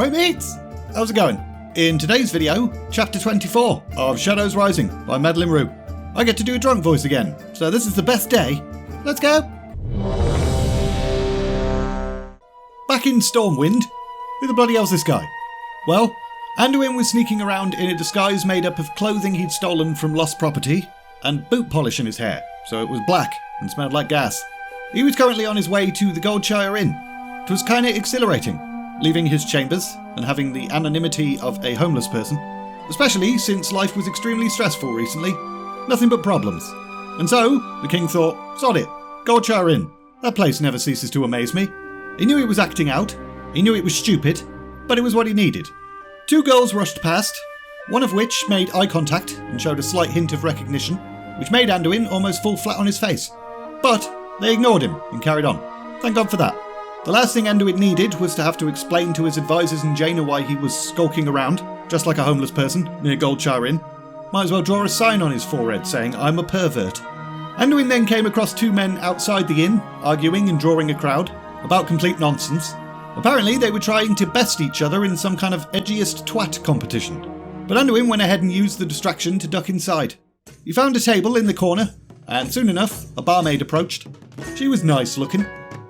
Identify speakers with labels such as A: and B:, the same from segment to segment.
A: Right mates, how's it going? In today's video, chapter 24 of Shadows Rising by Madeline Rue. I get to do a drunk voice again, so this is the best day. Let's go! Back in Stormwind, who the bloody hell's this guy? Well, Anduin was sneaking around in a disguise made up of clothing he'd stolen from lost property and boot polish in his hair, so it was black and smelled like gas. He was currently on his way to the Goldshire Inn. It was kinda exhilarating, leaving his chambers and having the anonymity of a homeless person, especially since life was extremely stressful recently. Nothing but problems. And so, the king thought, sod it, Goldshire Inn. That place never ceases to amaze me. He knew he was acting out, he knew it was stupid, but it was what he needed. Two girls rushed past, one of which made eye contact and showed a slight hint of recognition, which made Anduin almost fall flat on his face. But they ignored him and carried on. Thank God for that. The last thing Anduin needed was to have to explain to his advisors and Jaina why he was skulking around, just like a homeless person, near Goldshire Inn. Might as well draw a sign on his forehead saying, "I'm a pervert." Anduin then came across two men outside the inn, arguing and drawing a crowd, about complete nonsense. Apparently they were trying to best each other in some kind of edgiest twat competition. But Anduin went ahead and used the distraction to duck inside. He found a table in the corner, and soon enough, a barmaid approached. She was nice looking.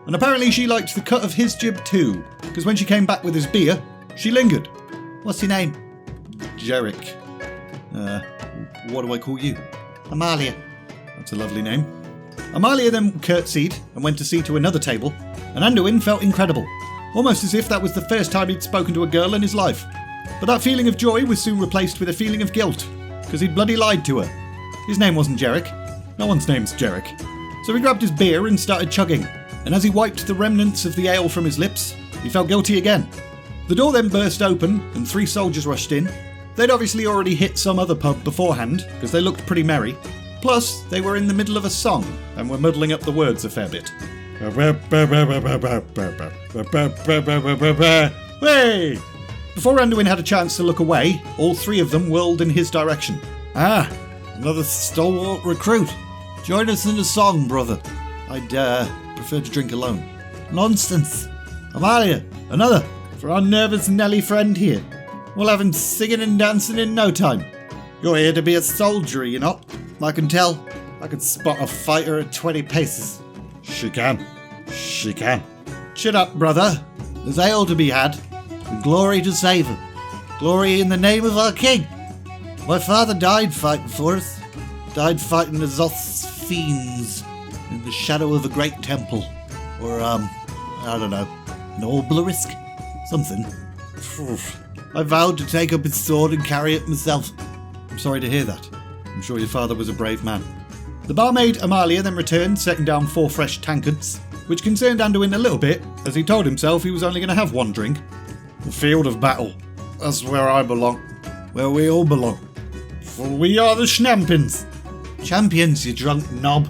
A: And apparently she liked the cut of his jib too, because when she came back with his beer, she lingered. "What's your name?" "Jerick." What do I call you?" "Amalia." "That's a lovely name." Amalia then curtsied and went to see to another table, and Anduin felt incredible, almost as if that was the first time he'd spoken to a girl in his life. But that feeling of joy was soon replaced with a feeling of guilt, because he'd bloody lied to her. His name wasn't Jerick. No one's name's Jerick. So he grabbed his beer and started chugging. And as he wiped the remnants of the ale from his lips, he felt guilty again. The door then burst open and three soldiers rushed in. They'd obviously already hit some other pub beforehand, because they looked pretty merry. Plus, they were in the middle of a song and were muddling up the words a fair bit. Hey! Before Anduin had a chance to look away, all three of them whirled in his direction. "Ah, another stalwart recruit. Join us in the song, brother." "I'd prefer to drink alone." "Nonsense. Amalia, another, for our nervous Nelly friend here. We'll have him singing and dancing in no time. You're here to be a soldier, you not? I can tell. I can spot a fighter at 20 paces. She can. She can. Shut up, brother. There's ale to be had, and glory to savour. Glory in the name of our king. My father died fighting for us. Died fighting Azeroth's fiends in the shadow of a great temple. Or, I don't know, an obelisk? Something. I vowed to take up his sword and carry it myself." "I'm sorry to hear that. I'm sure your father was a brave man." The barmaid Amalia then returned, setting down 4 fresh tankards, which concerned Anduin a little bit, as he told himself he was only going to have one drink. "The field of battle. That's where I belong. Where we all belong. For we are the Schnampins. Champions, you drunk knob."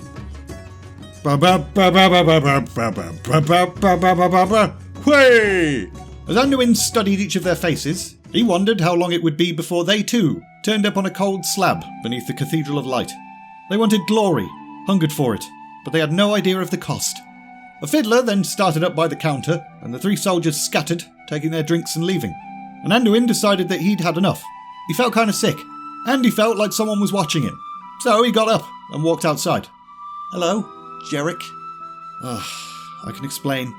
A: Whey! As Anduin studied each of their faces, he wondered how long it would be before they too turned up on a cold slab beneath the Cathedral of Light. They wanted glory, hungered for it, but they had no idea of the cost. A fiddler then started up by the counter, and the 3 soldiers scattered, taking their drinks and leaving. And Anduin decided that he'd had enough. He felt kind of sick, and he felt like someone was watching him. So he got up and walked outside. "Hello, Jerick." "I can explain.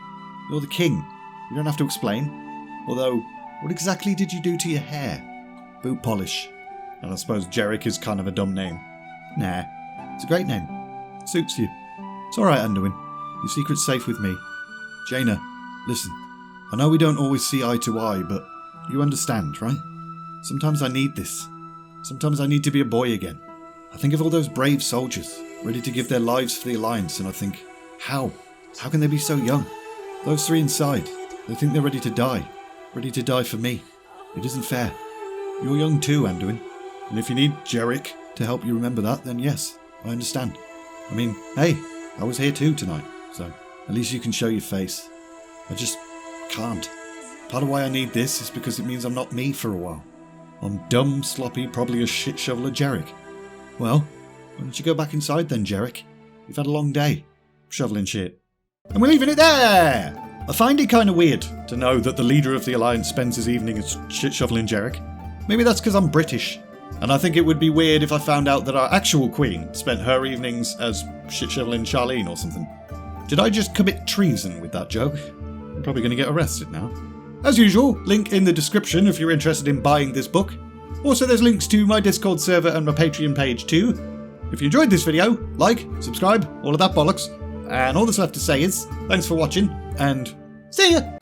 A: You're the king. You don't have to explain. Although, what exactly did you do to your hair?" "Boot polish." "And I suppose Jerick is kind of a dumb name." "Nah, it's a great name. Suits you. It's alright, Anduin. Your secret's safe with me. Jaina, listen. I know we don't always see eye to eye, but you understand, right? Sometimes I need this. Sometimes I need to be a boy again. I think of all those brave soldiers, ready to give their lives for the Alliance, and I think, how? How can they be so young? Those 3 inside, they think they're ready to die for me. It isn't fair. You're young too, Anduin, and if you need Jerick to help you remember that, then yes, I understand. I mean, hey, I was here too tonight, so at least you can show your face. I just can't. Part of why I need this is because it means I'm not me for a while. I'm dumb, sloppy, probably a shit shoveler Jerick. Well, why don't you go back inside then, Jerick? You've had a long day, shoveling shit." And we're leaving it there! I find it kind of weird to know that the leader of the Alliance spends his evenings shit-shoveling Jerick. Maybe that's because I'm British. And I think it would be weird if I found out that our actual queen spent her evenings as shit-shoveling Charlene or something. Did I just commit treason with that joke? I'm probably going to get arrested now. As usual, link in the description if you're interested in buying this book. Also, there's links to my Discord server and my Patreon page too. If you enjoyed this video, like, subscribe, all of that bollocks. And all that's left to say is, thanks for watching, and see ya!